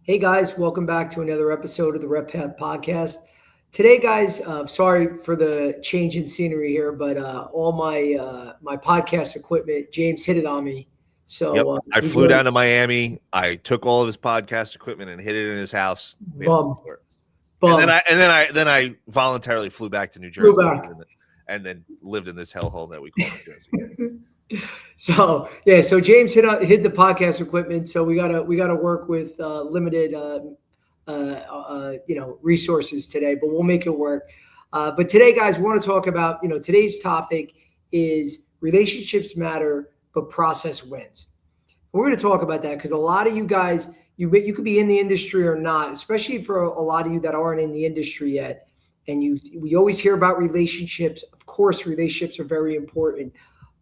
Hey guys, welcome back to another episode of the RepPath Podcast. Today, guys, sorry for the change in scenery here, but all my podcast equipment, James hid it on me. Yep. So I he's flew ready. down to Miami. I took all of his podcast equipment and hid it in his house. Bum, And bum. then I voluntarily flew back to New Flew Jersey back. and then lived in this hellhole that we call New Jersey. So James hid the podcast equipment. So we gotta work with limited resources today, but we'll make it work. But today, guys, we want to talk about today's topic is relationships matter, but process wins. We're going to talk about that because a lot of you guys, you could be in the industry or not, especially for a lot of you that aren't in the industry yet. And we always hear about relationships. Of course, relationships are very important,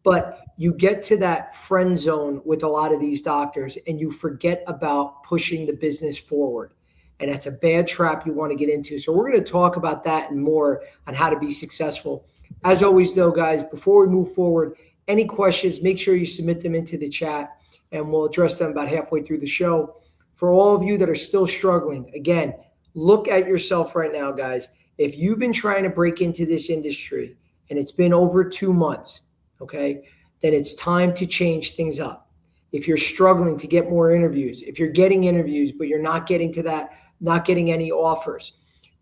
but you get to that friend zone with a lot of these doctors and you forget about pushing the business forward. And that's a bad trap you want to get into. So we're going to talk about that and more on how to be successful. As always, though, guys, before we move forward, any questions, make sure you submit them into the chat and we'll address them about halfway through the show. For all of you that are still struggling, again, look at yourself right now, guys. If you've been trying to break into this industry and it's been over 2 months, okay, then it's time to change things up. If you're struggling to get more interviews, if you're getting interviews, but you're not getting to that, not getting any offers,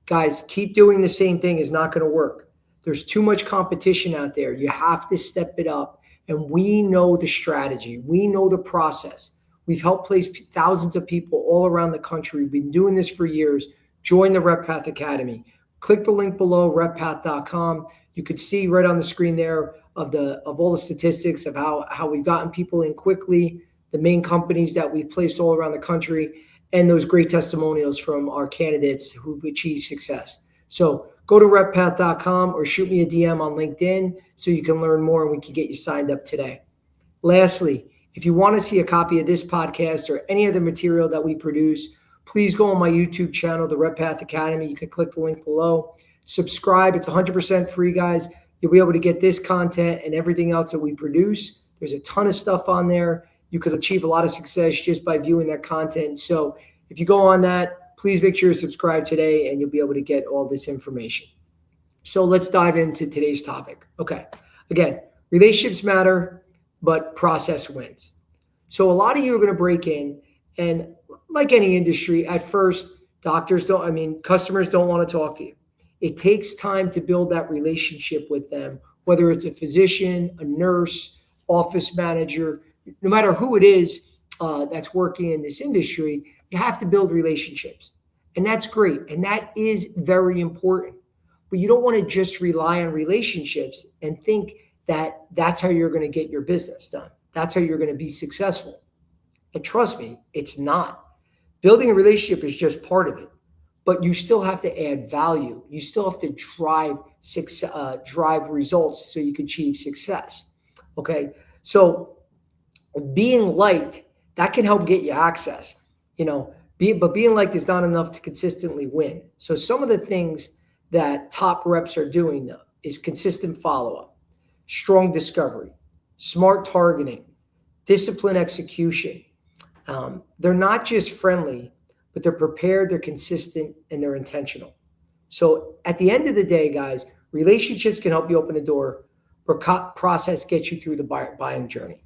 guys, keep doing the same thing is not going to work. There's too much competition out there. You have to step it up. And we know the strategy. We know the process. We've helped place thousands of people all around the country. We've been doing this for years. Join the RepPath Academy. Click the link below, reppath.com. You could see right on the screen there of all the statistics of how we've gotten people in quickly, the main companies that we've placed all around the country, and those great testimonials from our candidates who've achieved success. So go to reppath.com or shoot me a DM on LinkedIn so you can learn more and we can get you signed up today. Lastly, if you want to see a copy of this podcast or any other material that we produce, please go on my YouTube channel, the RepPath Academy. You can click the link below. Subscribe. It's 100% free, guys. You'll be able to get this content and everything else that we produce. There's a ton of stuff on there. You could achieve a lot of success just by viewing that content. So if you go on that, please make sure to subscribe today and you'll be able to get all this information. So let's dive into today's topic. Okay. Again, relationships matter, but process wins. So a lot of you are going to break in, and like any industry, at first, customers don't want to talk to you. It takes time to build that relationship with them, whether it's a physician, a nurse, office manager, no matter who it is that's working in this industry, you have to build relationships. And that's great. And that is very important. But you don't want to just rely on relationships and think that that's how you're going to get your business done. That's how you're going to be successful. And trust me, it's not. Building a relationship is just part of it. But you still have to add value. You still have to drive results so you can achieve success. Okay. So being liked, that can help get you access, but being liked is not enough to consistently win. So some of the things that top reps are doing though is consistent follow-up, strong discovery, smart targeting, disciplined execution. They're not just friendly, but they're prepared, they're consistent, and they're intentional. So at the end of the day, guys, relationships can help you open a door, but process gets you through the buying journey.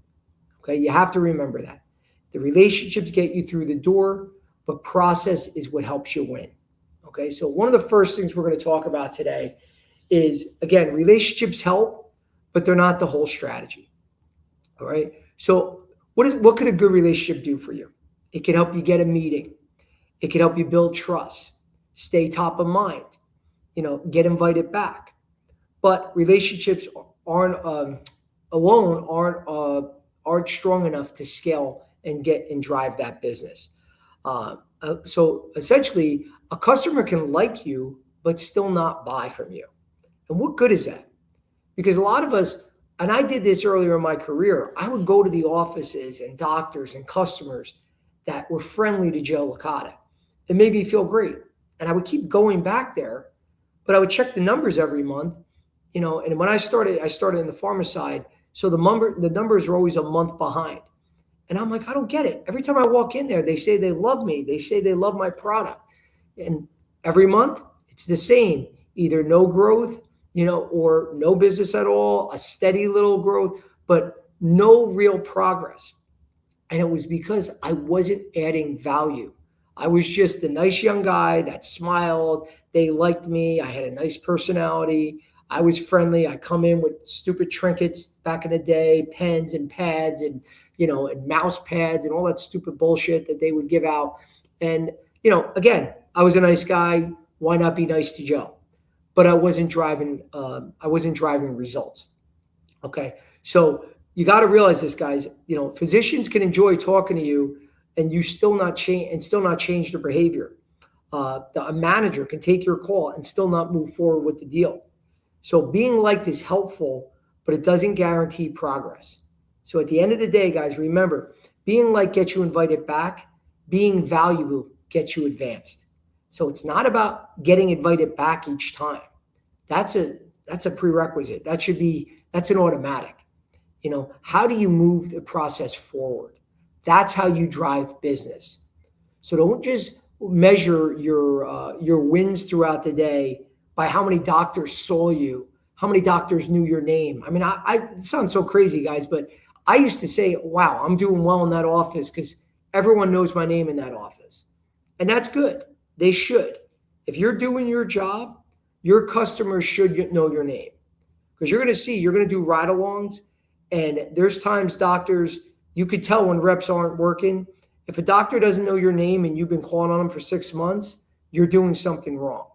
Okay, you have to remember that. The relationships get you through the door, but process is what helps you win. Okay, so one of the first things we're going to talk about today is, again, relationships help, but they're not the whole strategy. All right, so what could a good relationship do for you? It can help you get a meeting. It can help you build trust, stay top of mind, get invited back. But relationships aren't strong enough to scale and drive that business. So essentially, a customer can like you, but still not buy from you. And what good is that? Because a lot of us, and I did this earlier in my career, I would go to the offices and doctors and customers that were friendly to Joe Licata. It made me feel great. And I would keep going back there, but I would check the numbers every month, and when I started in the pharma side. So the numbers are always a month behind. And I'm like, I don't get it. Every time I walk in there, they say they love me. They say they love my product. And every month it's the same, either no growth, or no business at all, a steady little growth, but no real progress. And it was because I wasn't adding value. I was just a nice young guy that smiled. They liked me. I had a nice personality. I was friendly. I come in with stupid trinkets back in the day, pens and pads and mouse pads and all that stupid bullshit that they would give out. And, again, I was a nice guy. Why not be nice to Joe? But I wasn't driving results. Okay. So you got to realize this, guys. Physicians can enjoy talking to you and you still not change their behavior. A manager can take your call and still not move forward with the deal. So being liked is helpful, but it doesn't guarantee progress. So at the end of the day, guys, remember, being liked gets you invited back. Being valuable gets you advanced. So it's not about getting invited back each time. That's a prerequisite. That's an automatic. How do you move the process forward? That's how you drive business. So don't just measure your wins throughout the day by how many doctors saw you, how many doctors knew your name. I mean, it sounds so crazy, guys, but I used to say, wow, I'm doing well in that office because everyone knows my name in that office. And that's good. They should. If you're doing your job, your customers should know your name because you're going to do ride-alongs. And there's times doctors, you could tell when reps aren't working. If a doctor doesn't know your name and you've been calling on them for 6 months, you're doing something wrong.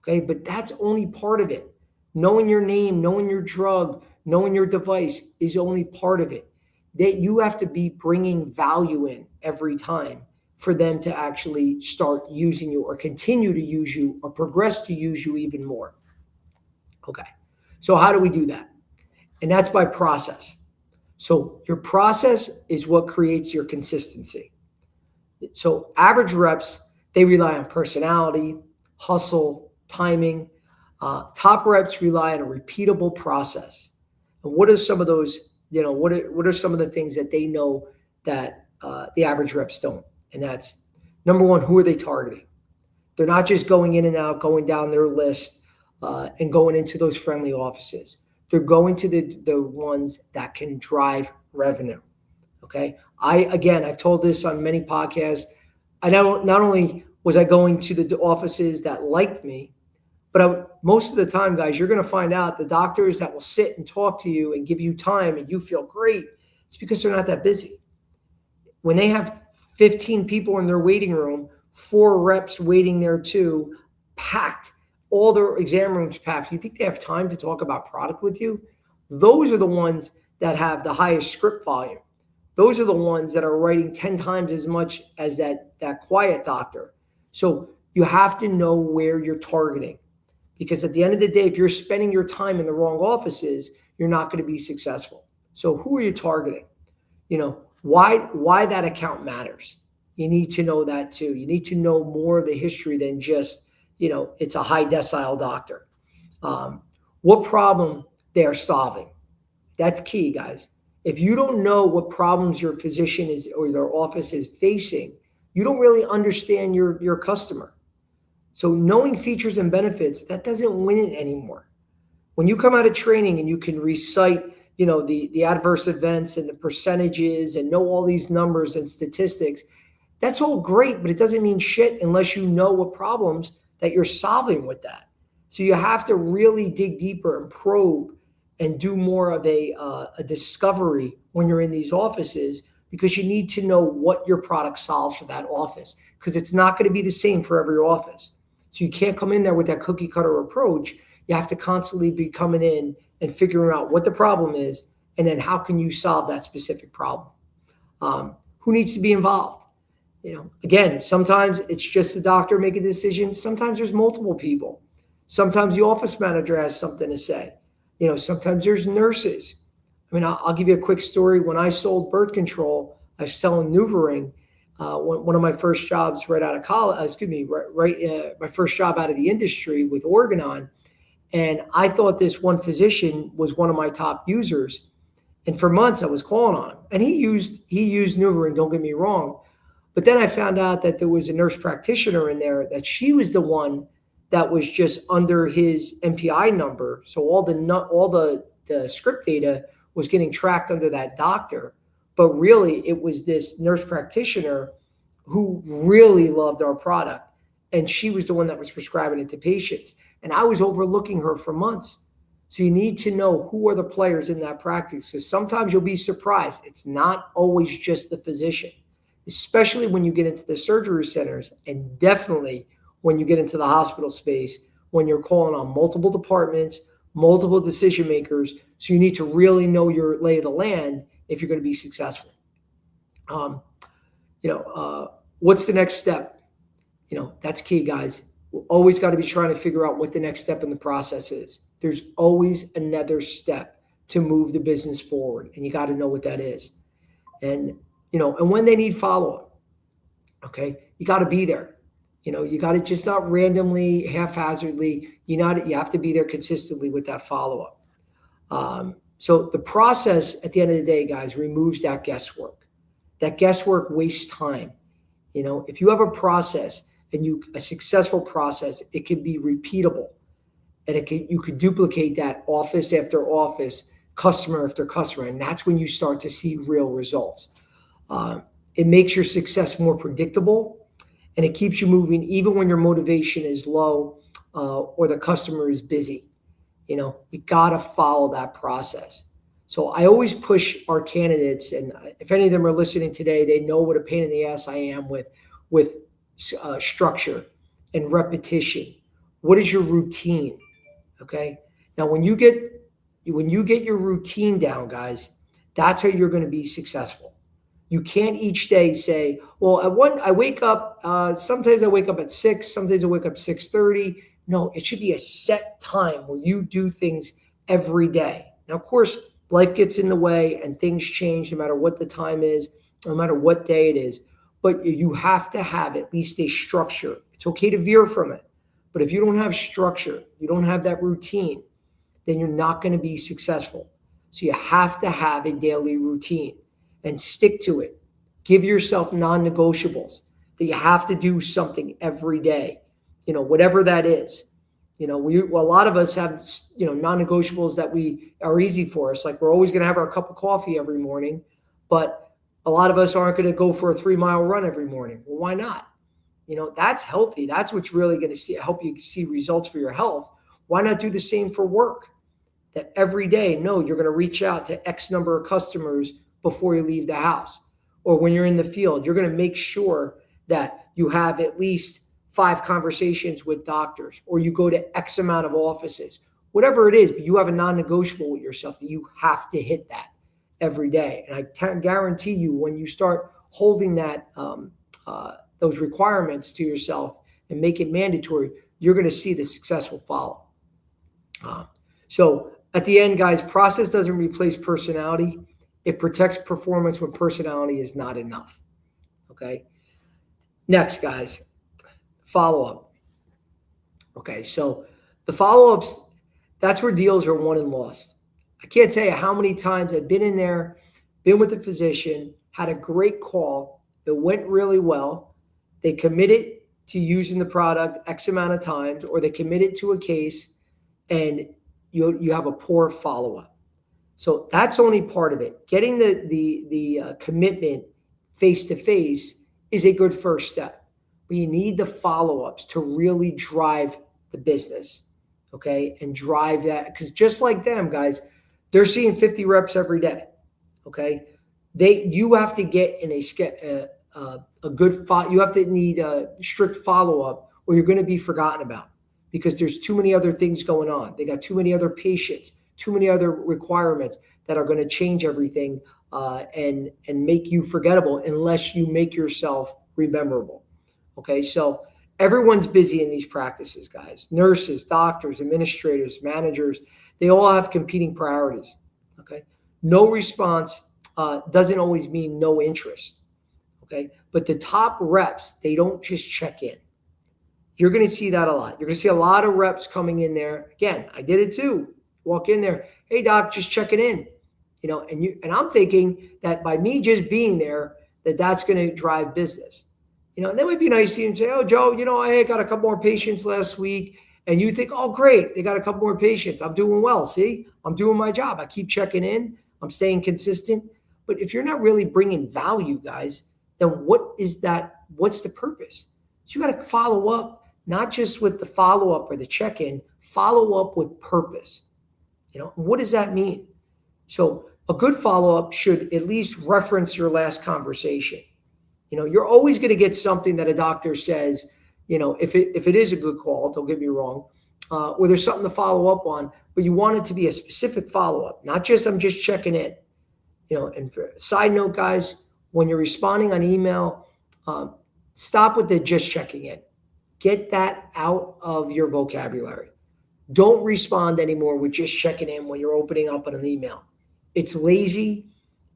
Okay, but that's only part of it. Knowing your name, knowing your drug, knowing your device is only part of it. That you have to be bringing value in every time for them to actually start using you or continue to use you or progress to use you even more. Okay, so how do we do that? And that's by process. So your process is what creates your consistency. So average reps, they rely on personality, hustle, timing. Top reps rely on a repeatable process. And what are some of those, what are some of the things that they know that the average reps don't? And that's, number one, who are they targeting? They're not just going in and out, going down their list and going into those friendly offices. They're going to the ones that can drive revenue. Okay. I've told this on many podcasts. I know not only was I going to the offices that liked me, but most of the time, guys, you're going to find out the doctors that will sit and talk to you and give you time and you feel great. It's because they're not that busy. When they have 15 people in their waiting room, 4 reps waiting there too, packed, all their exam rooms packed. You think they have time to talk about product with you? Those are the ones that have the highest script volume. Those are the ones that are writing 10 times as much as that quiet doctor. So you have to know where you're targeting. Because at the end of the day, if you're spending your time in the wrong offices, you're not going to be successful. So who are you targeting? Why that account matters. You need to know that too. You need to know more of the history than just, it's a high decile doctor. What problem they are solving. That's key, guys. If you don't know what problems your physician is or their office is facing, you don't really understand your customer. So knowing features and benefits, that doesn't win it anymore. When you come out of training and you can recite, the adverse events and the percentages and know all these numbers and statistics, that's all great, but it doesn't mean shit unless you know what problems that you're solving with that. So you have to really dig deeper and probe and do more of a discovery when you're in these offices, because you need to know what your product solves for that office, because it's not going to be the same for every office. So you can't come in there with that cookie cutter approach. You have to constantly be coming in and figuring out what the problem is, and then how can you solve that specific problem. Who needs to be involved? Again, sometimes it's just the doctor making a decision. Sometimes there's multiple people. Sometimes the office manager has something to say. Sometimes there's nurses. I mean, I'll give you a quick story. When I sold birth control, I was selling NuvaRing. One of my first jobs right out of college, my first job out of the industry with Organon. And I thought this one physician was one of my top users. And for months I was calling on him, and he used NuvaRing, don't get me wrong. But then I found out that there was a nurse practitioner in there, that she was the one that was just under his MPI number. So all the script data was getting tracked under that doctor. But really, it was this nurse practitioner who really loved our product. And she was the one that was prescribing it to patients. And I was overlooking her for months. So you need to know who are the players in that practice, because sometimes you'll be surprised. It's not always just the physician, especially when you get into the surgery centers, and definitely when you get into the hospital space, when you're calling on multiple departments, multiple decision makers. So you need to really know your lay of the land if you're going to be successful. What's the next step? That's key, guys. We're always got to be trying to figure out what the next step in the process is. There's always another step to move the business forward, and you got to know what that is. And when they need follow-up, okay, you got to be there. You got to just not randomly, haphazardly. You have to be there consistently with that follow-up. So the process at the end of the day, guys, removes that guesswork. That guesswork wastes time. If you have a process and a successful process, it can be repeatable, and you could duplicate that office after office, customer after customer, and that's when you start to see real results. It makes your success more predictable, and it keeps you moving even when your motivation is low or the customer is busy. You got to follow that process. So I always push our candidates, and if any of them are listening today, they know what a pain in the ass I am with structure and repetition. What is your routine? Okay. Now, when you get your routine down, guys, that's how you're going to be successful. You can't each day say, well, I wake up, sometimes I wake up at 6, sometimes I wake up 6:30. No, it should be a set time where you do things every day. Now, of course, life gets in the way and things change no matter what the time is, no matter what day it is. But you have to have at least a structure. It's okay to veer from it. But if you don't have structure, you don't have that routine, then you're not going to be successful. So you have to have a daily routine and stick to it. Give yourself non-negotiables that you have to do something every day, whatever that is. A lot of us have, non-negotiables that are easy for us. Like, we're always going to have our cup of coffee every morning, but a lot of us aren't going to go for a 3-mile run every morning. Well, why not? That's healthy. That's what's really going to help you see results for your health. Why not do the same for work? That every day, you're going to reach out to X number of customers before you leave the house. Or when you're in the field, you're going to make sure that you have at least 5 conversations with doctors, or you go to X amount of offices, whatever it is, but you have a non-negotiable with yourself that you have to hit that every day. And I guarantee you, when you start holding that, those requirements to yourself and make it mandatory, you're going to see the successful follow. So at the end, guys, process doesn't replace personality. It protects performance when personality is not enough. Okay. Next, guys, follow-up. Okay. So the follow-ups, that's where deals are won and lost. I can't tell you how many times I've been in there, been with the physician, had a great call. It went really well. They committed to using the product X amount of times, or they committed to a case, and you have a poor follow-up. So that's only part of it. Getting the commitment face-to-face is a good first step. But you need the follow-ups to really drive the business, okay, and drive that. Because just like them, guys, they're seeing 50 reps every day, okay? You have to get in a good you have to need a strict follow-up, or you're going to be forgotten about, because there's too many other things going on. They got too many other patients, too many other requirements that are going to change everything and make you forgettable unless you make yourself rememberable. Okay, so everyone's busy in these practices, guys. Nurses, doctors, administrators, managers, they all have competing priorities. Okay, no response doesn't always mean no interest. Okay, but the top reps, they don't just check in. You're going to see that a lot. You're going to see a lot of reps coming in there. Again, I did it too. Walk in there. Hey, doc, just checking in. and I'm thinking that by me just being there, that's going to drive business. And that would be nice to you and say, oh, Joe, I got a couple more patients last week. And you think, oh, great, they got a couple more patients. I'm doing well. See, I'm doing my job. I keep checking in. I'm staying consistent. But if you're not really bringing value, guys, then what is that? What's the purpose? So you got to follow up, not just with the follow-up or the check-in, follow up with purpose. What does that mean? So a good follow-up should at least reference your last conversation. You're always going to get something that a doctor says, if it is a good call, don't get me wrong, or there's something to follow up on, but you want it to be a specific follow-up, not just I'm just checking in. And for side note, guys, when you're responding on email, stop with the just checking in. Get that out of your vocabulary. Don't respond anymore with just checking in when you're opening up on an email. It's lazy.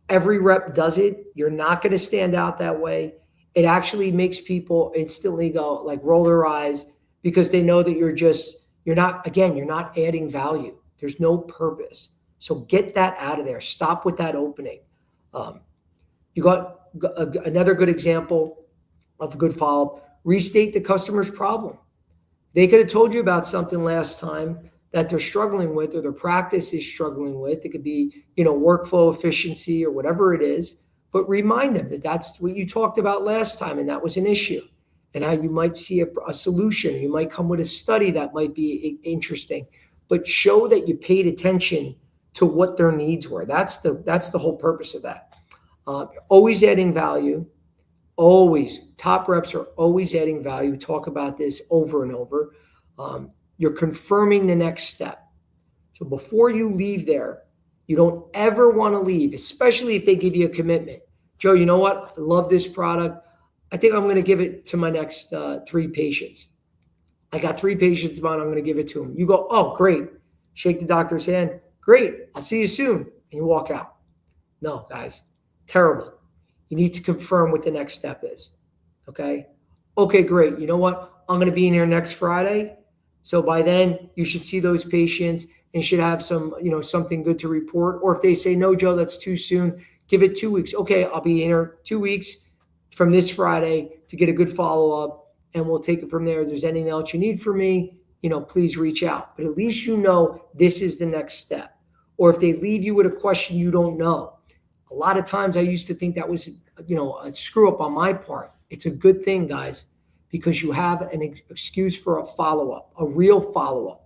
Every rep does it. You're not going to stand out that way. It actually makes people instantly go roll their eyes because they know that you're not adding value. There's no purpose. So get that out of there. Stop with that opening. You got another good example of a good follow-up. Restate the customer's problem. They could have told you about something last time that they're struggling with or their practice is struggling with. It could be, workflow efficiency or whatever it is. But remind them that that's what you talked about last time and that was an issue and how you might see a solution. You might come with a study that might be interesting, but show that you paid attention to what their needs were. That's the whole purpose of that. Always adding value. Always. Top reps are always adding value. We talk about this over and over. You're confirming the next step. So before you leave there, you don't ever want to leave, especially if they give you a commitment. Joe, you know what? I love this product. I think I'm going to give it to my next 3 patients. I got 3 patients, man. I'm going to give it to them. You go, oh, great. Shake the doctor's hand. Great. I'll see you soon. And you walk out. No, guys, terrible. You need to confirm what the next step is. Okay? Okay, great. You know what? I'm going to be in here next Friday. So by then, you should see those patients and should have some, something good to report. Or if they say, no, Joe, that's too soon, give it 2 weeks. Okay, I'll be in here 2 weeks from this Friday to get a good follow-up, and we'll take it from there. If there's anything else you need from me, please reach out. But at least this is the next step. Or if they leave you with a question you don't know. A lot of times I used to think that was, a screw up on my part. It's a good thing, guys, because you have an excuse for a follow-up, a real follow-up.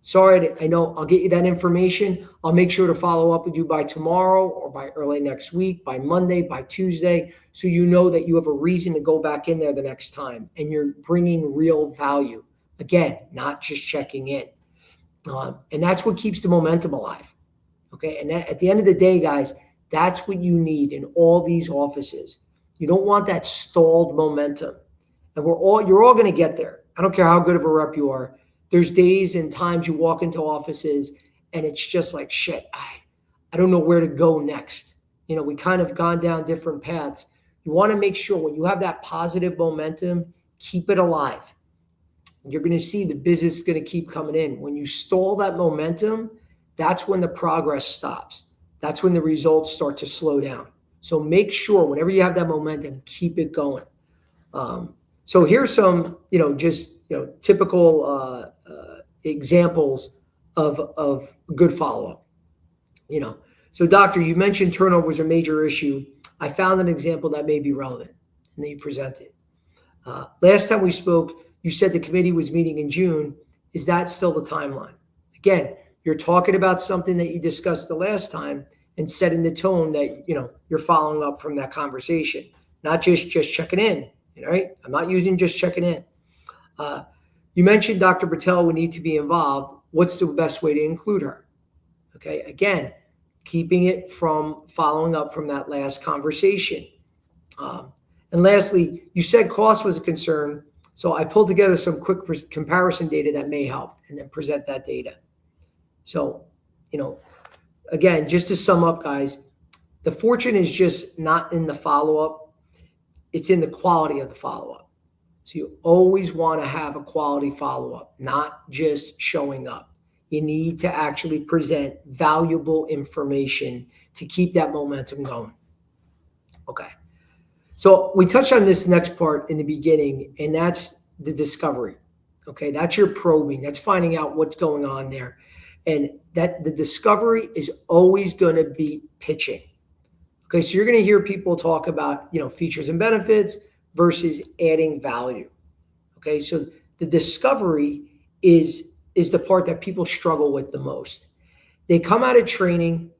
Sorry, I know I'll get you that information. I'll make sure to follow up with you by tomorrow or by early next week, by Monday, by Tuesday, so you know that you have a reason to go back in there the next time and you're bringing real value. Again, not just checking in. And that's what keeps the momentum alive. Okay, and at the end of the day, guys, that's what you need in all these offices. You don't want that stalled momentum. And you're all going to get there. I don't care how good of a rep you are. There's days and times you walk into offices and it's just like, shit, I don't know where to go next. We kind of gone down different paths. You want to make sure when you have that positive momentum, keep it alive. You're going to see the business is going to keep coming in. When you stall that momentum, that's when the progress stops. That's when the results start to slow down. So make sure whenever you have that momentum, keep it going. So here's some, typical examples of good follow-up. So doctor, you mentioned turnover was a major issue. I found an example that may be relevant, and then you present it. Last time we spoke, you said the committee was meeting in June. Is that still the timeline? Again, you're talking about something that you discussed the last time and setting the tone that, you're following up from that conversation, not just checking in, right? I'm not using just checking in. You mentioned Dr. Patel would need to be involved. What's the best way to include her? Okay, again, keeping it from following up from that last conversation. And lastly, you said cost was a concern. So I pulled together some quick comparison data that may help and then present that data. So, again, just to sum up, guys, the fortune is just not in the follow-up. It's in the quality of the follow-up. So you always want to have a quality follow-up, not just showing up. You need to actually present valuable information to keep that momentum going. Okay. So we touched on this next part in the beginning, and that's the discovery. Okay. That's your probing. That's finding out what's going on there. And that the discovery is always going to be pitching. Okay. So you're going to hear people talk about, features and benefits versus adding value. Okay. So the discovery is the part that people struggle with the most. They come out of training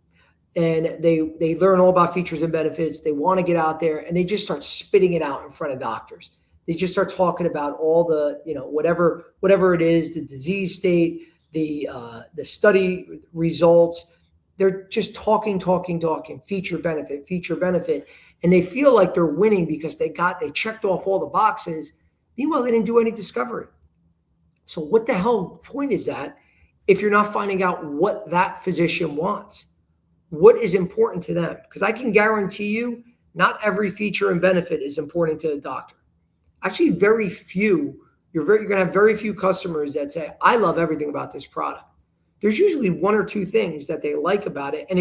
and they learn all about features and benefits. They want to get out there and they just start spitting it out in front of doctors. They just start talking about all the, whatever it is, the disease state, the study results. They're just talking, feature benefit. And they feel like they're winning because they checked off all the boxes. Meanwhile, they didn't do any discovery. So what the hell point is that if you're not finding out what that physician wants? What is important to them? Because I can guarantee you, not every feature and benefit is important to the doctor. Actually, very few. You're going to have very few customers that say, I love everything about this product. There's usually one or two things that they like about it, and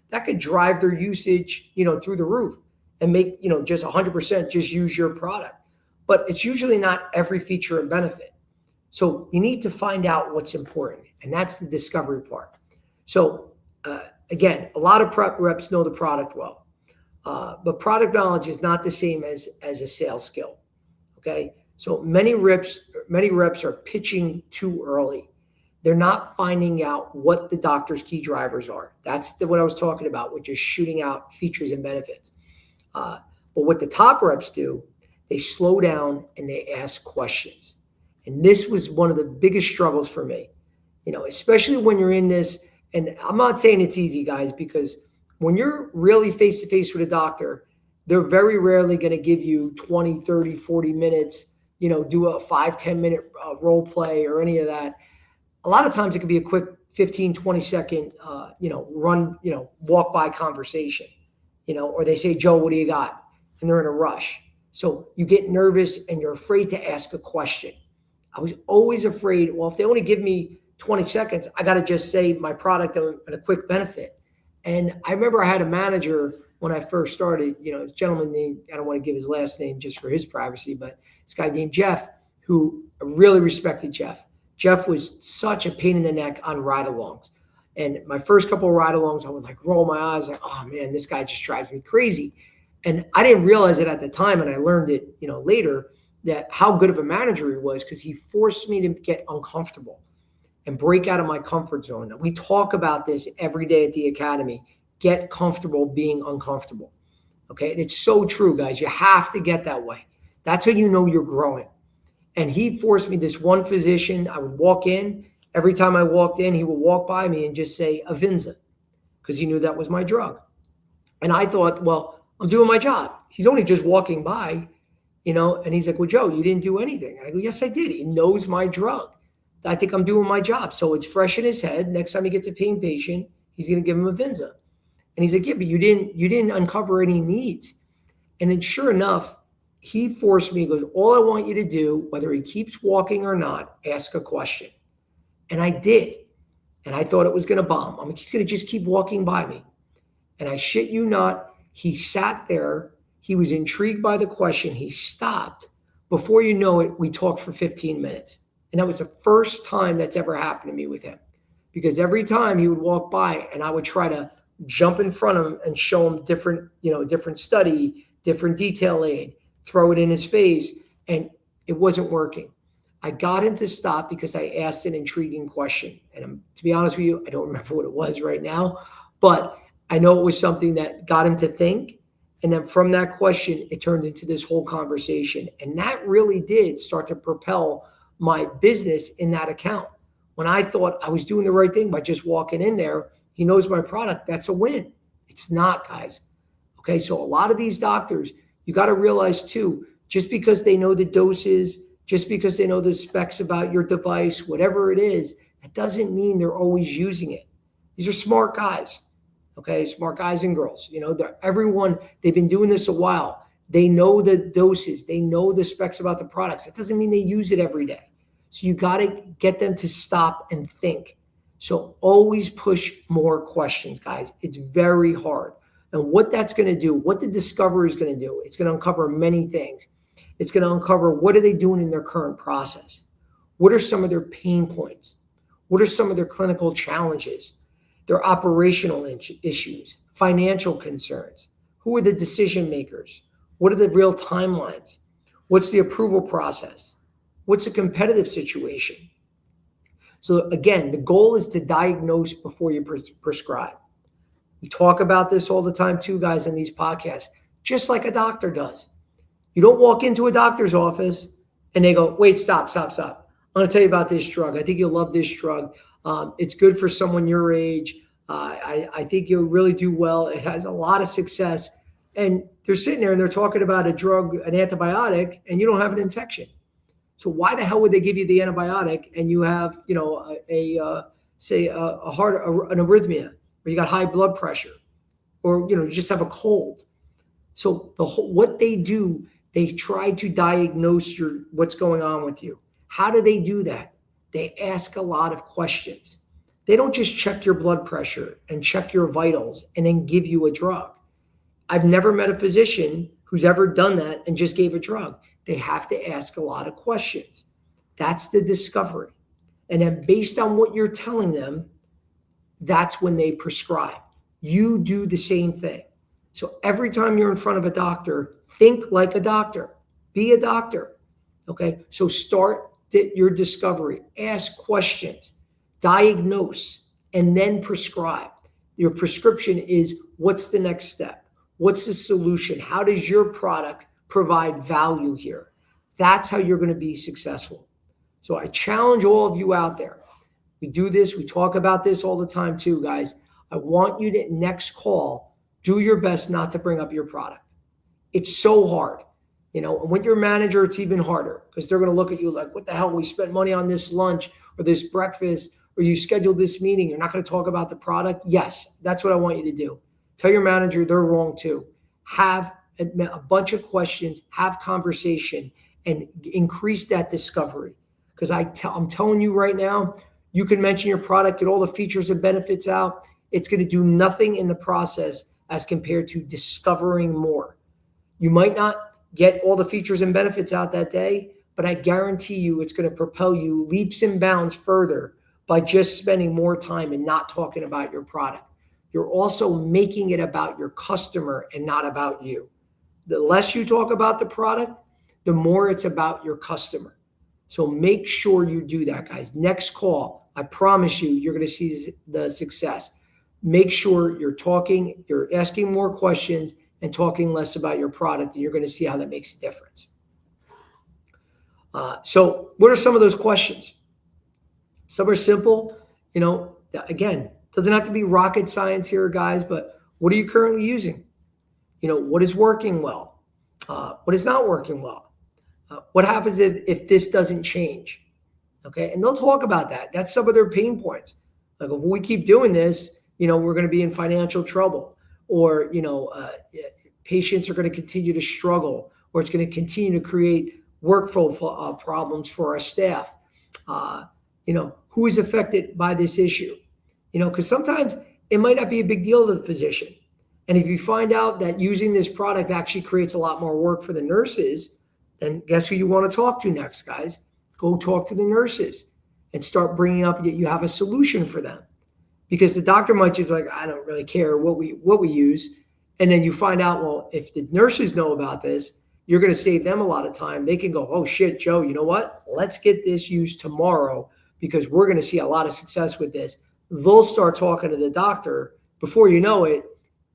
that could drive their usage, through the roof and make, just 100% just use your product. But it's usually not every feature and benefit. So you need to find out what's important, and that's the discovery part. So again, a lot of prep reps know the product well, but product knowledge is not the same as a sales skill. Okay, so many reps are pitching too early. They're not finding out what the doctor's key drivers are. That's what I was talking about, which is shooting out features and benefits. But what the top reps do, they slow down and they ask questions. And this was one of the biggest struggles for me, especially when you're in this. And I'm not saying it's easy, guys, because when you're really face to face with a doctor, they're very rarely going to give you 20, 30, 40 minutes, do a 5-10 minute role play or any of that. A lot of times it could be a quick 15, 20 second, walk by conversation, or they say, Joe, what do you got? And they're in a rush. So you get nervous and you're afraid to ask a question. I was always afraid, well, if they only give me 20 seconds, I got to just say my product and a quick benefit. And I remember I had a manager when I first started, this gentleman named, I don't want to give his last name just for his privacy, but this guy named Jeff, who I really respected Jeff. Jeff was such a pain in the neck on ride-alongs. And my first couple of ride-alongs, I would roll my eyes like, oh man, this guy just drives me crazy. And I didn't realize it at the time. And I learned it, later, that how good of a manager he was, because he forced me to get uncomfortable and break out of my comfort zone. We talk about this every day at the Academy. Get comfortable being uncomfortable. Okay. And it's so true, guys. You have to get that way. That's how you know you're growing. And he forced me, this one physician, I would walk in. Every time I walked in, he would walk by me and just say Avinza, because he knew that was my drug. And I thought, well, I'm doing my job. He's only just walking by, and he's like, well, Joe, you didn't do anything. And I go, yes, I did. He knows my drug. I think I'm doing my job. So it's fresh in his head. Next time he gets a pain patient, he's going to give him Avinza. And he's like, yeah, but you didn't uncover any needs. And then sure enough, he forced me, he goes, all I want you to do, whether he keeps walking or not, ask a question. And I did. And I thought it was going to bomb. I'm like, he's going to just keep walking by me. And I shit you not, he sat there. He was intrigued by the question. He stopped. Before you know it, we talked for 15 minutes. And that was the first time that's ever happened to me with him. Because every time he would walk by and I would try to jump in front of him and show him different study, different detail aid, throw it in his face, and it wasn't working. I got him to stop because I asked an intriguing question. And to be honest with you, I don't remember what it was right now, but I know it was something that got him to think. And then from that question, it turned into this whole conversation. And that really did start to propel my business in that account. When I thought I was doing the right thing by just walking in there, he knows my product, that's a win. It's not, guys. Okay, so a lot of these doctors, you got to realize too, just because they know the doses, just because they know the specs about your device, whatever it is, that doesn't mean they're always using it. These are smart guys, okay? Smart guys and girls. Everyone, they've been doing this a while. They know the doses. They know the specs about the products. That doesn't mean they use it every day. So you got to get them to stop and think. So always push more questions, guys. It's very hard. And what that's going to do, what the discovery is going to do, it's going to uncover many things. It's going to uncover what are they doing in their current process? What are some of their pain points? What are some of their clinical challenges? Their operational issues, financial concerns? Who are the decision makers? What are the real timelines? What's the approval process? What's a competitive situation? So again, the goal is to diagnose before you prescribe. We talk about this all the time too, guys, in these podcasts, just like a doctor does. You don't walk into a doctor's office and they go, wait, stop. I'm going to tell you about this drug. I think you'll love this drug. It's good for someone your age. I think you'll really do well. It has a lot of success. And they're sitting there and they're talking about a drug, an antibiotic, and you don't have an infection. So why the hell would they give you the antibiotic and you have, an arrhythmia, or you got high blood pressure, or, you just have a cold? So what they do, they try to diagnose what's going on with you. How do they do that? They ask a lot of questions. They don't just check your blood pressure and check your vitals and then give you a drug. I've never met a physician who's ever done that and just gave a drug. They have to ask a lot of questions. That's the discovery. And then based on what you're telling them, that's when they prescribe. You do the same thing. So every time you're in front of a doctor, think like a doctor. Be a doctor. Okay? So start your discovery. Ask questions. Diagnose. And then prescribe. Your prescription is, what's the next step? What's the solution? How does your product provide value here? That's how you're going to be successful. So I challenge all of you out there. We do this. We talk about this all the time too, guys. I want you to next call, do your best not to bring up your product. It's so hard. And when you're a manager, it's even harder because they're going to look at you like, what the hell? We spent money on this lunch or this breakfast, or you scheduled this meeting. You're not going to talk about the product. Yes, that's what I want you to do. Tell your manager they're wrong too. Have a bunch of questions, have conversation, and increase that discovery. Because I'm telling you right now, you can mention your product, get all the features and benefits out. It's going to do nothing in the process as compared to discovering more. You might not get all the features and benefits out that day, but I guarantee you it's going to propel you leaps and bounds further by just spending more time and not talking about your product. You're also making it about your customer and not about you. The less you talk about the product, the more it's about your customer. So make sure you do that, guys. Next call, I promise you, you're going to see the success. Make sure you're asking more questions and talking less about your product, and you're going to see how that makes a difference. So what are some of those questions? Some are simple. Again, doesn't have to be rocket science here, guys, but what are you currently using? What is working well? What is not working well? What happens if this doesn't change? Okay, and they'll talk about that. That's some of their pain points. Like, if we keep doing this, we're going to be in financial trouble, or, patients are going to continue to struggle, or it's going to continue to create workflow problems for our staff. Who is affected by this issue? Because sometimes it might not be a big deal to the physician. And if you find out that using this product actually creates a lot more work for the nurses, then guess who you want to talk to next, guys? Go talk to the nurses and start bringing up that you have a solution for them. Because the doctor might just be like, I don't really care what we use. And then you find out, well, if the nurses know about this, you're going to save them a lot of time. They can go, oh shit, Joe, you know what? Let's get this used tomorrow because we're going to see a lot of success with this. They'll start talking to the doctor. Before you know it,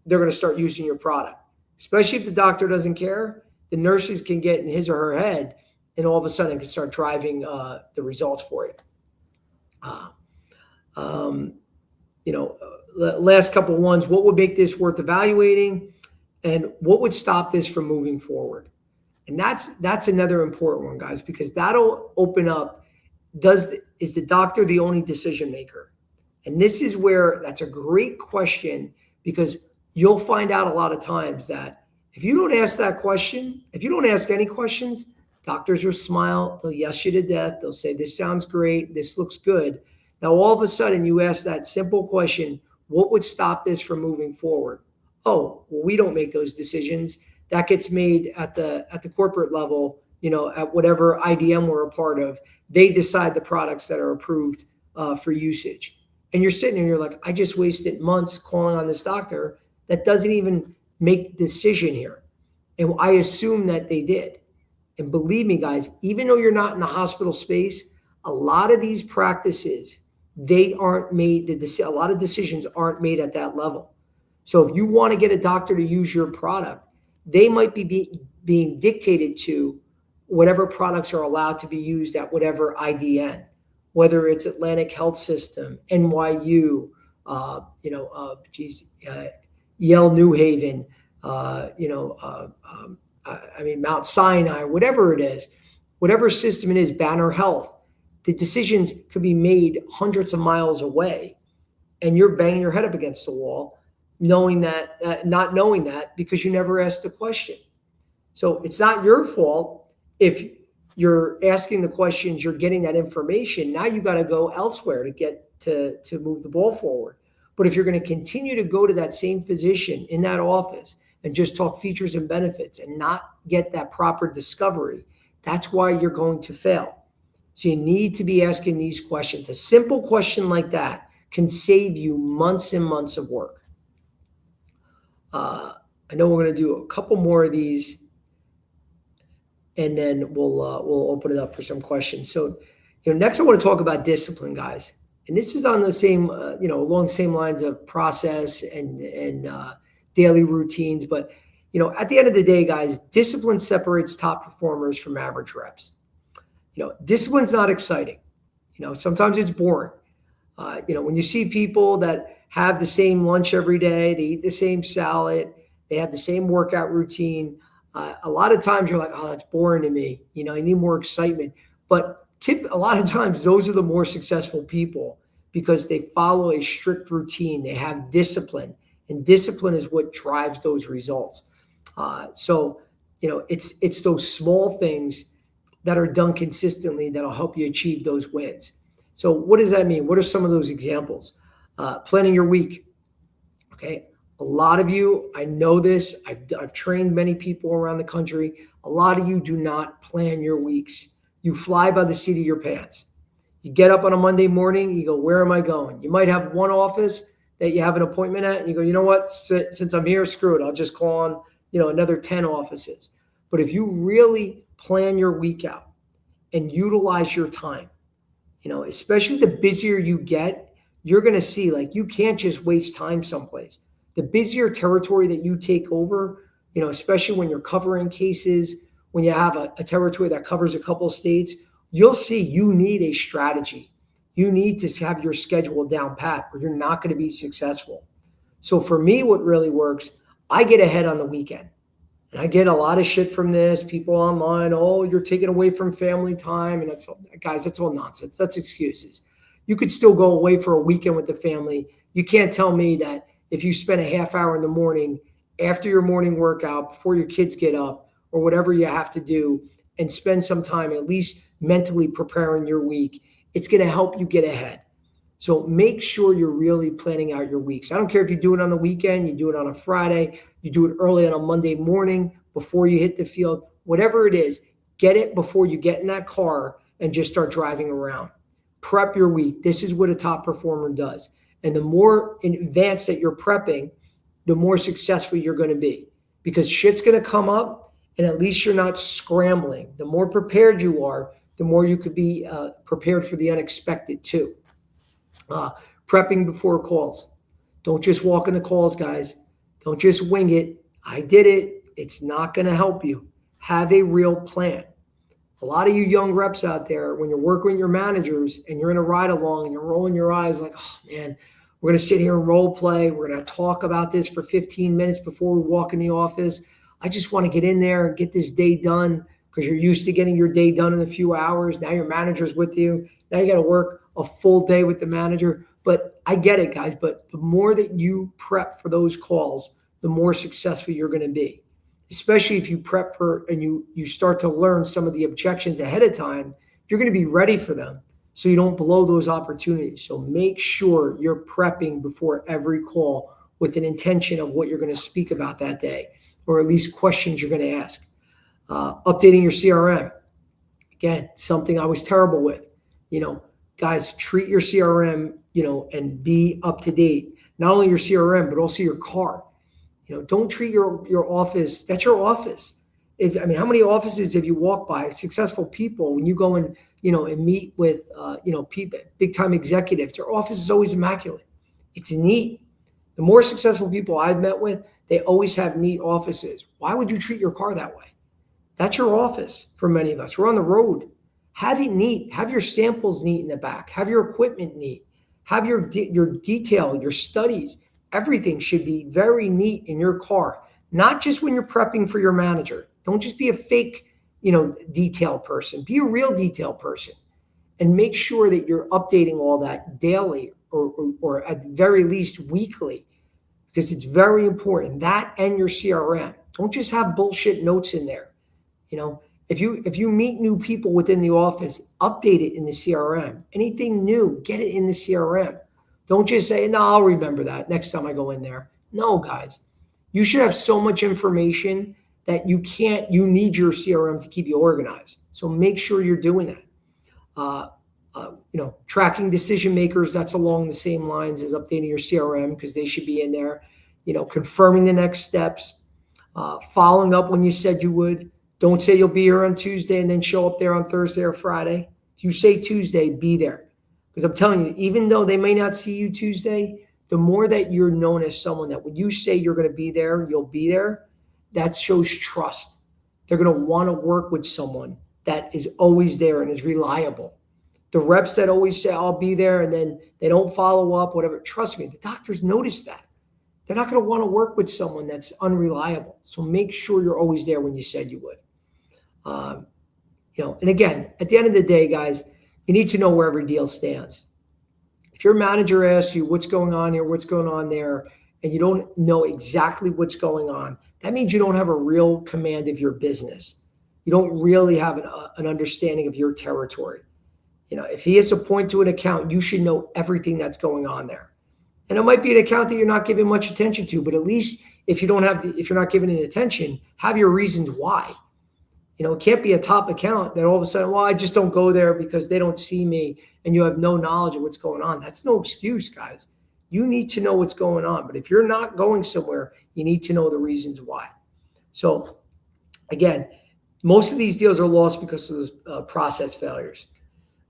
they're going to start using your product. Especially if the doctor doesn't care, the nurses can get in his or her head and all of a sudden can start driving the results for you. Last couple of ones, what would make this worth evaluating and what would stop this from moving forward? And that's another important one, guys, because that'll open up, is the doctor the only decision maker? And this is where that's a great question, because you'll find out a lot of times that if you don't ask that question, if you don't ask any questions, doctors will smile, they'll yes you to death, they'll say, this sounds great, this looks good. Now, all of a sudden, you ask that simple question, what would stop this from moving forward? Oh, well, we don't make those decisions. That gets made at the corporate level, at whatever IDM we're a part of. They decide the products that are approved for usage. And you're sitting there, you're like, I just wasted months calling on this doctor that doesn't even make the decision here. And I assume that they did. And believe me, guys, even though you're not in the hospital space, a lot of these practices, they aren't made, a lot of decisions aren't made at that level. So if you want to get a doctor to use your product, they might be being dictated to whatever products are allowed to be used at whatever IDN, whether it's Atlantic Health System, NYU, Yale New Haven, Mount Sinai, whatever it is, whatever system it is, Banner Health, the decisions could be made hundreds of miles away, and you're banging your head up against the wall, knowing that, not knowing that because you never asked the question. So it's not your fault if you're asking the questions, you're getting that information. Now you got to go elsewhere to get to move the ball forward. But if you're going to continue to go to that same physician in that office and just talk features and benefits and not get that proper discovery, that's why you're going to fail. So you need to be asking these questions. A simple question like that can save you months and months of work. I know we're going to do a couple more of these, and then we'll open it up for some questions. So, next I want to talk about discipline, guys. And this is on the same, along the same lines of process and daily routines. But, at the end of the day, guys, discipline separates top performers from average reps. Discipline's not exciting. Sometimes it's boring. When you see people that have the same lunch every day, they eat the same salad, they have the same workout routine, a lot of times you're like, oh, that's boring to me. I need more excitement. But a lot of times those are the more successful people because they follow a strict routine. They have discipline, and discipline is what drives those results. It's those small things that are done consistently that'll help you achieve those wins. So what does that mean? What are some of those examples? Planning your week. Okay. A lot of you, I know this, I've trained many people around the country. A lot of you do not plan your weeks. You fly by the seat of your pants. You get up on a Monday morning, you go, where am I going? You might have one office that you have an appointment at, and you go, you know what, since I'm here, screw it. I'll just call on, another 10 offices. But if you really plan your week out and utilize your time, especially the busier you get, you're going to see, like, you can't just waste time someplace. The busier territory that you take over, especially when you're covering cases, when you have a territory that covers a couple of states, you'll see you need a strategy. You need to have your schedule down pat or you're not going to be successful. So for me, what really works, I get ahead on the weekend. And I get a lot of shit from this, people online, oh, you're taking away from family time. And that's all nonsense. That's excuses. You could still go away for a weekend with the family. You can't tell me that if you spend a half hour in the morning after your morning workout, before your kids get up or whatever you have to do, and spend some time at least mentally preparing your week, it's going to help you get ahead. So make sure you're really planning out your weeks. I don't care if you do it on the weekend, you do it on a Friday, you do it early on a Monday morning before you hit the field, whatever it is, get it before you get in that car and just start driving around. Prep your week. This is what a top performer does. And the more in advance that you're prepping, the more successful you're going to be, because shit's going to come up and at least you're not scrambling. The more prepared you are, the more you could be prepared for the unexpected too. Prepping before calls. Don't just walk into calls, guys. Don't just wing it. I did it. It's not going to help you. Have a real plan. A lot of you young reps out there, when you're working with your managers and you're in a ride along and you're rolling your eyes like, oh man, we're going to sit here and role play. We're going to talk about this for 15 minutes before we walk in the office. I just want to get in there and get this day done, because you're used to getting your day done in a few hours. Now your manager's with you. Now you got to work a full day with the manager. But I get it, guys. But the more that you prep for those calls, the more successful you're going to be. Especially if you prep for and you start to learn some of the objections ahead of time, you're going to be ready for them. so you don't blow those opportunities. So make sure you're prepping before every call with an intention of what you're going to speak about that day, or at least questions you're going to ask. Updating your CRM. Again, something I was terrible with. Guys, treat your CRM, and be up to date. Not only your CRM, but also your car. Don't treat your office. That's your office. How many offices have you walked by? Successful people, when you go and meet with people, big time executives, their office is always immaculate. It's neat. The more successful people I've met with, they always have neat offices. Why would you treat your car that way? That's your office for many of us. We're on the road. Have it neat. Have your samples neat in the back. Have your equipment neat. Have your detail, your studies. Everything should be very neat in your car, not just when you're prepping for your manager. Don't just be a fake, detail person. Be a real detail person, and make sure that you're updating all that daily or at the very least weekly, because it's very important. That and your CRM. Don't just have bullshit notes in there. If you meet new people within the office, update it in the CRM. Anything new, get it in the CRM. Don't just say, no, I'll remember that next time I go in there. No, guys, you should have so much information that you need your CRM to keep you organized. So make sure you're doing that. Tracking decision makers, that's along the same lines as updating your CRM, because they should be in there. Confirming the next steps, following up when you said you would. Don't say you'll be here on Tuesday and then show up there on Thursday or Friday. If you say Tuesday, be there. Because I'm telling you, even though they may not see you Tuesday, the more that you're known as someone that when you say you're going to be there, you'll be there, that shows trust. They're going to want to work with someone that is always there and is reliable. The reps that always say, I'll be there, and then they don't follow up, whatever, trust me, the doctors notice that. They're not going to want to work with someone that's unreliable. So make sure you're always there when you said you would. And again, at the end of the day, guys, you need to know where every deal stands. If your manager asks you what's going on here, what's going on there, and you don't know exactly what's going on, that means you don't have a real command of your business. You don't really have an understanding of your territory. If he has to point to an account, you should know everything that's going on there. And it might be an account that you're not giving much attention to, but at least if you're not giving it attention, have your reasons why. It can't be a top account that all of a sudden, well, I just don't go there because they don't see me, and you have no knowledge of what's going on. That's no excuse, guys. You need to know what's going on. But if you're not going somewhere, you need to know the reasons why. So again, most of these deals are lost because of those process failures.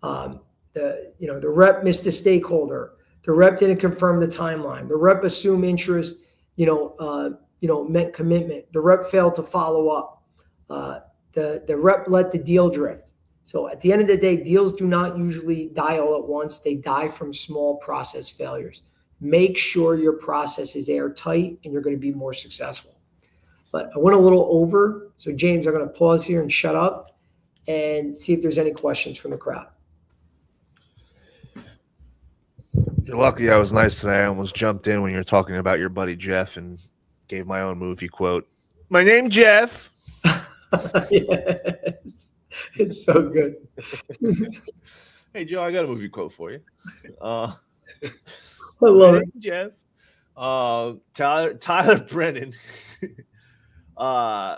The rep missed a stakeholder. The rep didn't confirm the timeline. The rep assumed interest, meant commitment. The rep failed to follow up. The rep let the deal drift. So at the end of the day, deals do not usually die all at once. They die from small process failures. Make sure your process is airtight and you're going to be more successful. But I went a little over. So James, I'm going to pause here and shut up and see if there's any questions from the crowd. You're lucky I was nice today. I almost jumped in when you were talking about your buddy Jeff and gave my own movie quote. My name's Jeff. Yes. It's so good. Hey, Joe, I got a movie quote for you. I love it. Jeff. Tyler Brennan.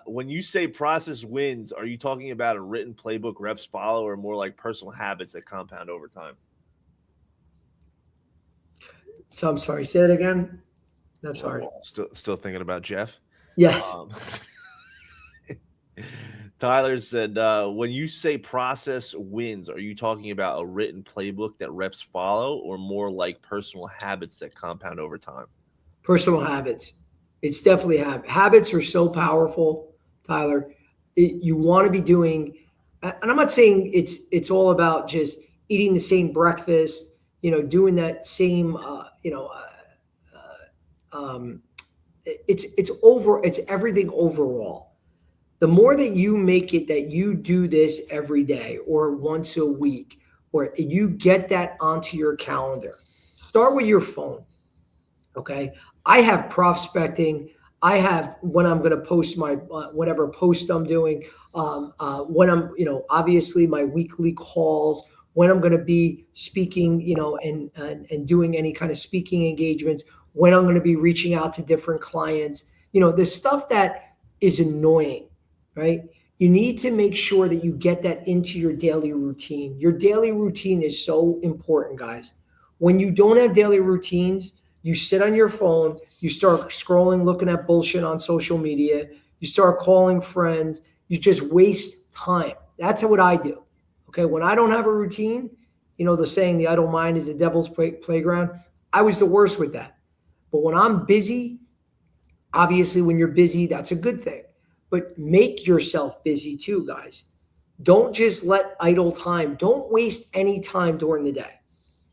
When you say process wins, are you talking about a written playbook reps follow, or more like personal habits that compound over time? So I'm sorry. Say it again. I'm sorry. Still thinking about Jeff? Yes. Tyler said, when you say process wins, are you talking about a written playbook that reps follow, or more like personal habits that compound over time? Personal habits. It's definitely habits are so powerful, Tyler. You want to be doing, and I'm not saying it's all about just eating the same breakfast, doing that same, it's everything overall. The more that you make it that you do this every day or once a week, or you get that onto your calendar, start with your phone. Okay. I have prospecting. I have when I'm going to post my whatever post I'm doing, when I'm, obviously my weekly calls, when I'm going to be speaking, and doing any kind of speaking engagements, when I'm going to be reaching out to different clients, the stuff that is annoying, right? You need to make sure that you get that into your daily routine. Your daily routine is so important, guys. When you don't have daily routines, you sit on your phone, you start scrolling, looking at bullshit on social media, you start calling friends, you just waste time. That's what I do. Okay. When I don't have a routine, the saying, the idle mind is the devil's playground. I was the worst with that. But when I'm busy, obviously when you're busy, that's a good thing. But make yourself busy too, guys. Don't just let idle time, don't waste any time during the day.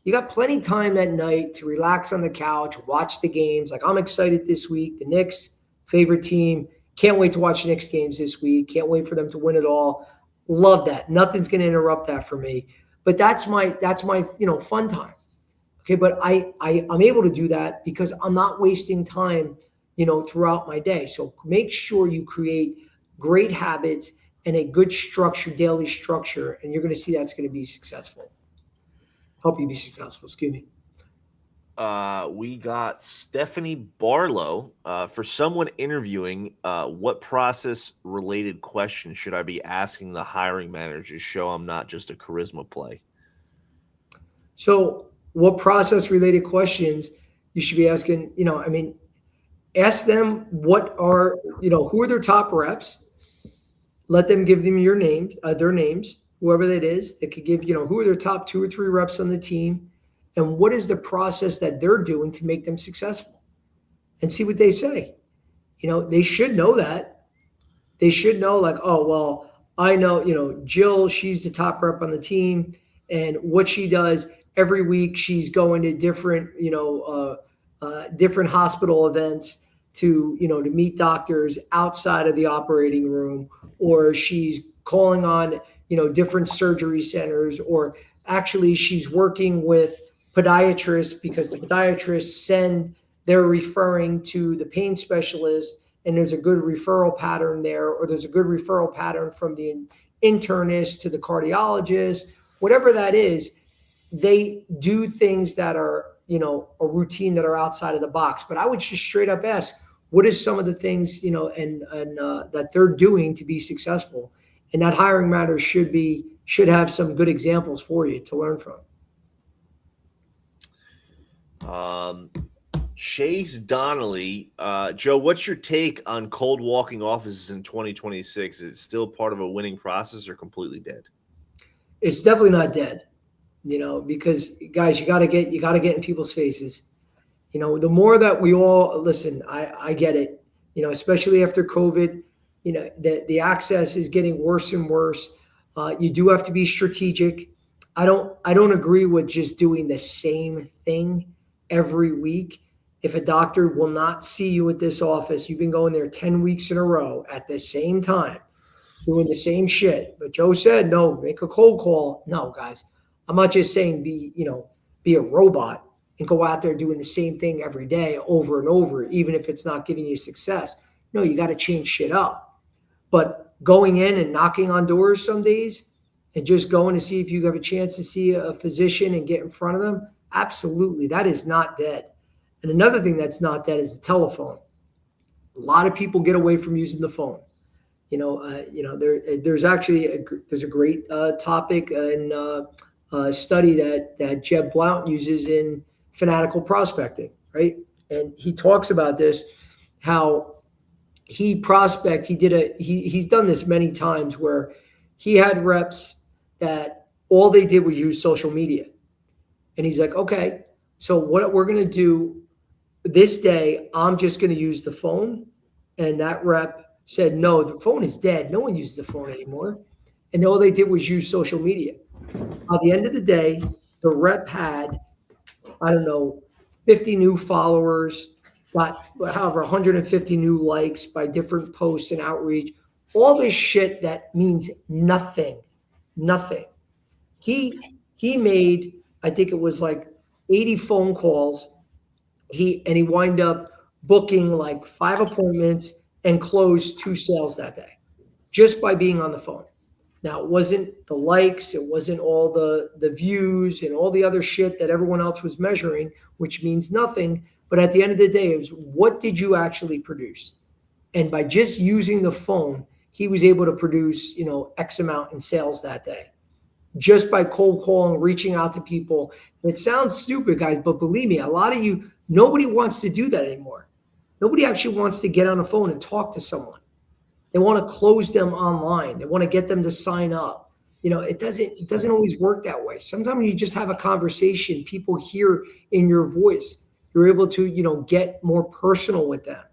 You got plenty of time at night to relax on the couch, watch the games. Like I'm excited this week. The Knicks, favorite team. Can't wait to watch the Knicks games this week. Can't wait for them to win it all. Love that. Nothing's going to interrupt that for me. But that's my fun time. Okay, but I'm able to do that because I'm not wasting time, throughout my day. So make sure you create great habits and a good structure, daily structure, and you're going to see that's going to be successful. Help you be successful. Excuse me. We got Stephanie Barlow. For someone interviewing, what process-related questions should I be asking the hiring manager to show I'm not just a charisma play? So what process-related questions you should be asking, ask them who are their top reps. Let them give them their names, whoever that is. They could give, who are their top 2 or 3 reps on the team, and what is the process that they're doing to make them successful, and see what they say. They should know that. They should know, like, oh, well, I know, Jill, she's the top rep on the team, and what she does every week, she's going to different, different hospital events to meet doctors outside of the operating room, or she's calling on, different surgery centers, or actually she's working with podiatrists because the podiatrists they're referring to the pain specialist, and there's a good referral pattern there, or there's a good referral pattern from the internist to the cardiologist, whatever that is. They do things that are, a routine that are outside of the box. But I would just straight up ask, what is some of the things, that they're doing to be successful? And that hiring manager should have some good examples for you to learn from. Chase Donnelly, Joe, what's your take on cold walking offices in 2026? Is it still part of a winning process or completely dead? It's definitely not dead. Because guys, you got to get in people's faces. The more that we all listen, I get it, especially after COVID, the access is getting worse and worse. You do have to be strategic. I don't agree with just doing the same thing every week. If a doctor will not see you at this office, you've been going there 10 weeks in a row at the same time, doing the same shit. But Joe said, no, make a cold call. No, guys. I'm not just saying be a robot and go out there doing the same thing every day over and over, even if it's not giving you success. No, you got to change shit up. But going in and knocking on doors some days and just going to see if you have a chance to see a physician and get in front of them, absolutely, that is not dead. And another thing that's not dead is the telephone. A lot of people get away from using the phone. There's actually there's a great topic in study that Jeb Blount uses in fanatical prospecting, right? And he talks about this, how he's done this many times where he had reps that all they did was use social media. And he's like, okay, so what we're going to do this day, I'm just going to use the phone. And that rep said, no, the phone is dead. No one uses the phone anymore. And all they did was use social media. At the end of the day, the rep had, 50 new followers, got 150 new likes by different posts and outreach. All this shit that means nothing. He made, I think it was like 80 phone calls. He wind up booking like 5 appointments and closed 2 sales that day just by being on the phone. Now, it wasn't the likes, it wasn't all the views and all the other shit that everyone else was measuring, which means nothing. But at the end of the day, it was, what did you actually produce? And by just using the phone, he was able to produce, X amount in sales that day, just by cold calling, reaching out to people. It sounds stupid, guys, but believe me, a lot of you, nobody wants to do that anymore. Nobody actually wants to get on the phone and talk to someone. They want to close them online. They want to get them to sign up. It doesn't always work that way. Sometimes you just have a conversation, people hear in your voice. You're able to, get more personal with them.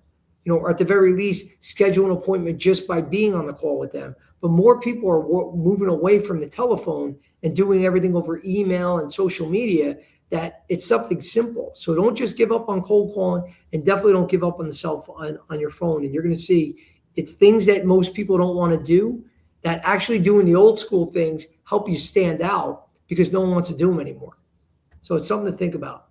Or at the very least, schedule an appointment just by being on the call with them. But more people are moving away from the telephone and doing everything over email and social media, that it's something simple. So don't just give up on cold calling, and definitely don't give up on the cell phone, on your phone. And you're going to see it's things that most people don't want to do, that actually doing the old school things help you stand out, because no one wants to do them anymore. So it's something to think about.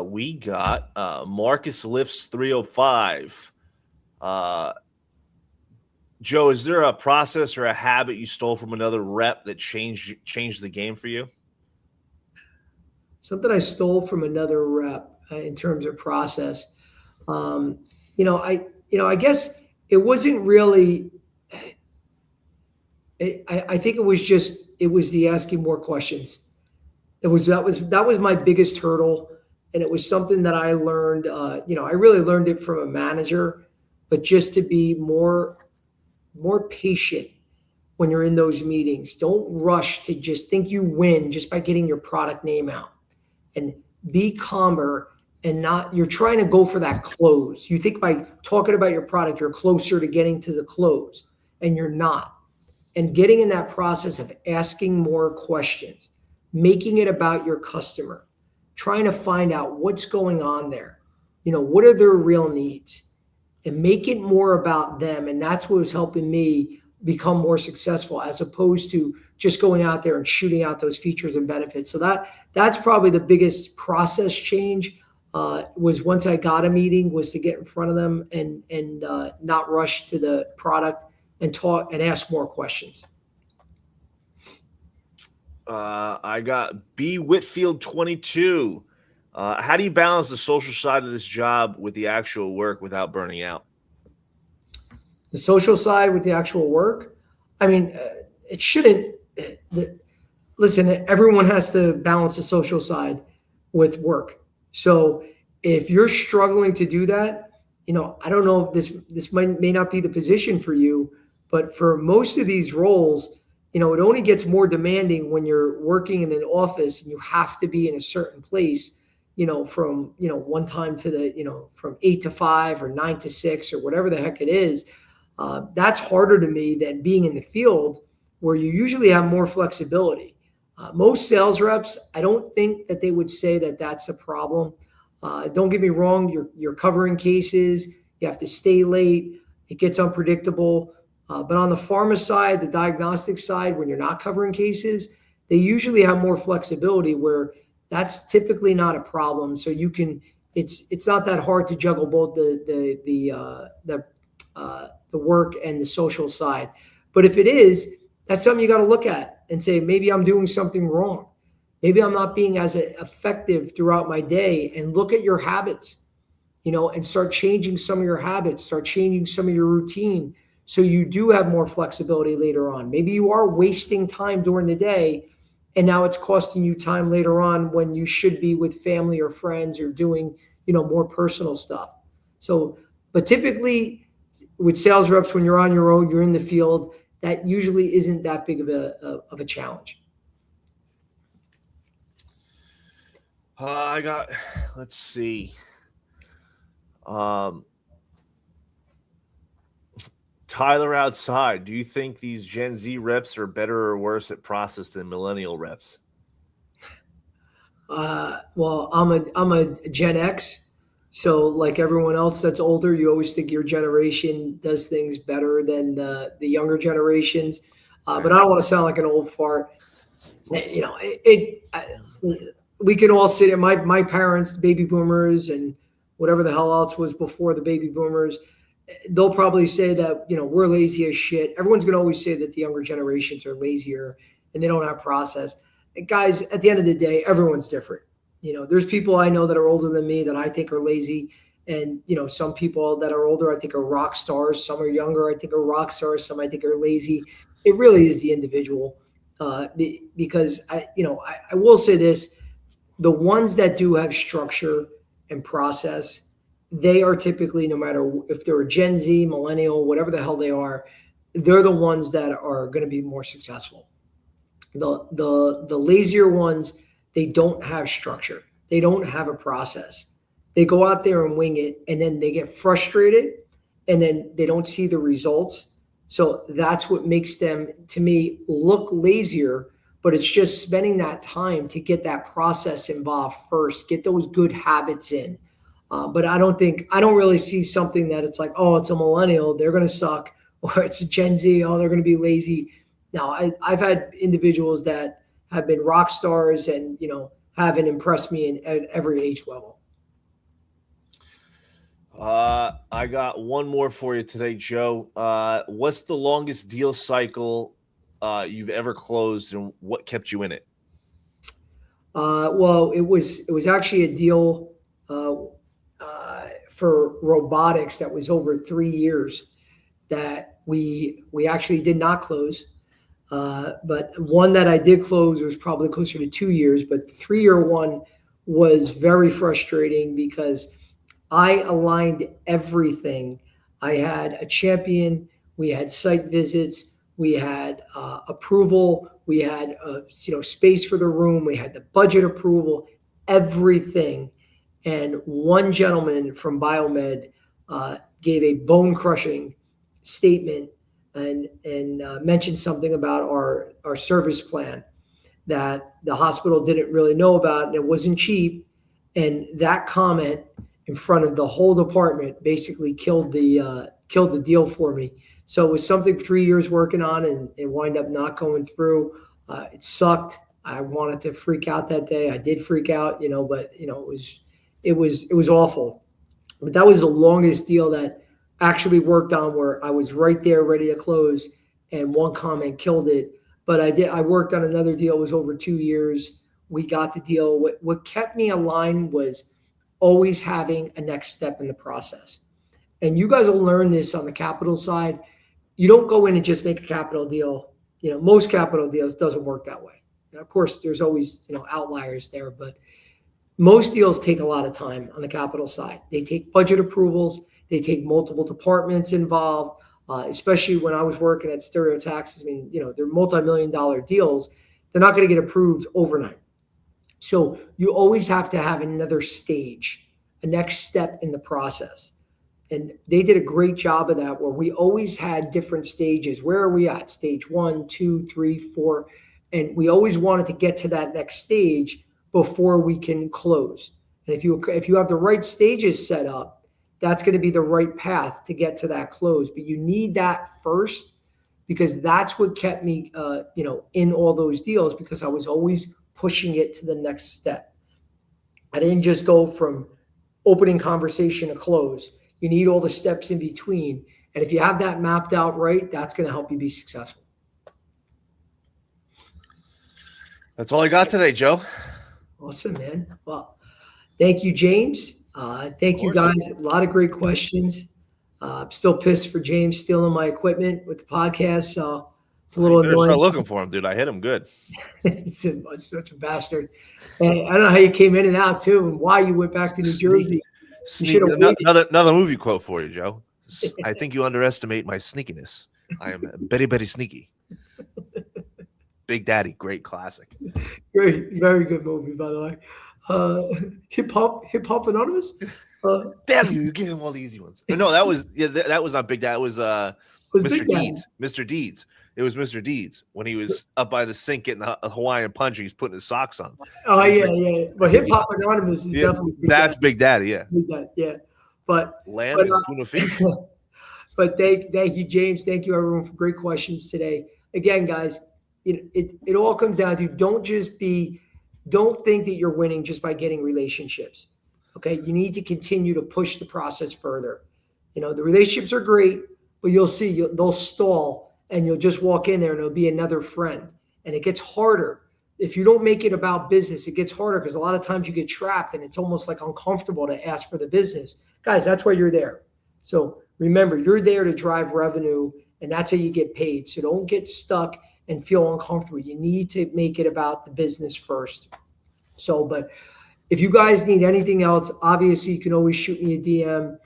We got Marcus Lifts 305. Joe, is there a process or a habit you stole from another rep that changed the game for you? Something I stole from another rep in terms of process. I guess it wasn't really. I think it was the asking more questions. That was my biggest hurdle. And it was something that I learned, I really learned it from a manager, but just to be more patient when you're in those meetings. Don't rush to just think you win just by getting your product name out, and be calmer, and you're trying to go for that close. You think by talking about your product, you're closer to getting to the close, and you're not. And getting in that process of asking more questions, making it about your customer, trying to find out what's going on there. What are their real needs, and make it more about them. And that's what was helping me become more successful, as opposed to just going out there and shooting out those features and benefits. So that's probably the biggest process change, was once I got a meeting, was to get in front of them and not rush to the product, and talk and ask more questions. I got B Whitfield 22. How do you balance the social side of this job with the actual work without burning out? The social side with the actual work? I mean, it shouldn't. Listen, everyone has to balance the social side with work. So if you're struggling to do that, I don't know if this may not be the position for you, but for most of these roles, it only gets more demanding when you're working in an office and you have to be in a certain place, from, one time to from 8 to 5 or 9 to 6 or whatever the heck it is. That's harder to me than being in the field, where you usually have more flexibility. Most sales reps, I don't think that they would say that that's a problem. Don't get me wrong. You're covering cases. You have to stay late. It gets unpredictable. But on the pharma side, the diagnostic side, when you're not covering cases, they usually have more flexibility, where that's typically not a problem. So it's not that hard to juggle both the work and the social side. But if it is, that's something you got to look at and say, maybe I'm doing something wrong. Maybe I'm not being as effective throughout my day, and look at your habits, and start changing some of your habits, start changing some of your routine, so you do have more flexibility later on. Maybe you are wasting time during the day, and now it's costing you time later on when you should be with family or friends, or doing, more personal stuff. So, but typically with sales reps, when you're on your own, you're in the field, that usually isn't that big of a challenge. Let's see. Tyler outside, do you think these Gen Z reps are better or worse at process than millennial reps? Well, I'm a Gen X, so like everyone else that's older, you always think your generation does things better than the younger generations. But I don't want to sound like an old fart. We can all sit. My parents, the baby boomers, and whatever the hell else was before the baby boomers. they'll probably say that, we're lazy as shit. Everyone's going to always say that the younger generations are lazier and they don't have process. And guys, at the end of the day, everyone's different. There's people I know that are older than me that I think are lazy. And, some people that are older, I think are rock stars. Some are younger, I think are rock stars. Some I think are lazy. It really is the individual. Because I will say this, the ones that do have structure and process, they are typically, no matter if they're a Gen Z, millennial, whatever the hell they are, they're the ones that are going to be more successful. The lazier ones, they don't have structure. They don't have a process. They go out there and wing it, and then they get frustrated, and then they don't see the results. So that's what makes them, to me, look lazier, but it's just spending that time to get that process involved first, get those good habits in. But I don't really see something that it's like, oh, it's a millennial, they're going to suck, or it's a Gen Z, oh, they're going to be lazy. Now, I've had individuals that have been rock stars and, haven't impressed me at every age level. I got one more for you today, Joe. What's the longest deal cycle you've ever closed, and what kept you in it? Well, it was actually a deal for robotics that was over 3 years that we actually did not close. But one that I did close was probably closer to 2 years, but the 3-year one was very frustrating because I aligned everything. I had a champion, we had site visits, we had approval, we had space for the room, we had the budget approval, everything. And one gentleman from Biomed gave a bone-crushing statement and mentioned something about our service plan that the hospital didn't really know about, and it wasn't cheap. And that comment in front of the whole department basically killed the deal for me. So it was something 3 years working on, and it wound up not going through. It sucked. I wanted to freak out that day. I did freak out, but it was awful. But that was the longest deal that actually worked on, where I was right there ready to close, and one comment killed it. But I worked on another deal. It was over 2 years. We got the deal. What kept me aligned was always having a next step in the process. And you guys will learn this on the capital side. You don't go in and just make a capital deal. Most capital deals doesn't work that way. And of course, there's always, outliers there, but most deals take a lot of time on the capital side. They take budget approvals. They take multiple departments involved, especially when I was working at Stereotaxis. I mean, they're multi-million-dollar deals. They're not going to get approved overnight. So you always have to have another stage, a next step in the process. And they did a great job of that, where we always had different stages. Where are we at? Stage 1, 2, 3, 4. And we always wanted to get to that next stage before we can close. And if you have the right stages set up, that's going to be the right path to get to that close. But you need that first, because that's what kept me, in all those deals, because I was always pushing it to the next step. I didn't just go from opening conversation to close. You need all the steps in between. And if you have that mapped out right, that's going to help you be successful. That's all I got today, Joe. Awesome, man. Well, thank you, James. Thank you, guys. A lot of great questions. I'm still pissed for James stealing my equipment with the podcast. So it's a little annoying. Start looking for him, dude. I hit him good. It's such a bastard. And I don't know how you came in and out too, and why you went back to New Jersey. Another movie quote for you, Joe. I think you underestimate my sneakiness. I am very, very sneaky. Big Daddy, great classic. Great, very good movie, by the way. Hip Hop Anonymous. Damn you give him all the easy ones. No, that was not Big Daddy. That was Mr. Deeds. Mr. Deeds. It was Mr. Deeds when he was up by the sink getting a Hawaiian punch. He's putting his socks on. Oh yeah. But Hip Hop Anonymous is definitely that's Big Daddy. Yeah. Big Daddy, yeah. But thank you, James. Thank you, everyone, for great questions today. Again, guys, it all comes down to don't think that you're winning just by getting relationships. Okay, you need to continue to push the process further. The relationships are great, but you'll see they'll stall, and you'll just walk in there and it'll be another friend. And it gets harder. If you don't make it about business, it gets harder because a lot of times you get trapped and it's almost like uncomfortable to ask for the business. Guys, that's why you're there. So remember, you're there to drive revenue, and that's how you get paid. So don't get stuck and feel uncomfortable. You need to make it about the business first. So, but if you guys need anything else, obviously you can always shoot me a DM.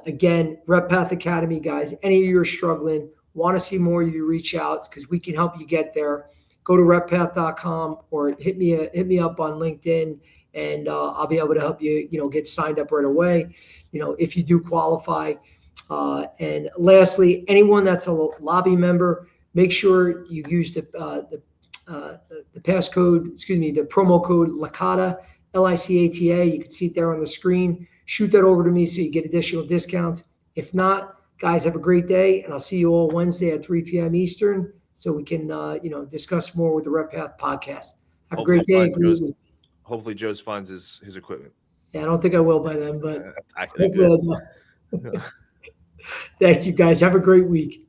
Again, RepPath Academy, guys, any of you are struggling, want to see more, you reach out because we can help you get there. Go to reppath.com or hit me up on LinkedIn, and I'll be able to help you, get signed up right away, if you do qualify. And lastly, anyone that's a lobby member, make sure you use the passcode, the promo code Licata, Licata. You can see it there on the screen. Shoot that over to me so you get additional discounts. If not, guys, have a great day, and I'll see you all Wednesday at 3 p.m. Eastern so we can, discuss more with the RepPath podcast. Have a great day. Hopefully Joe's finds his equipment. Yeah, I don't think I will by then, but hopefully I will. Thank you, guys. Have a great week.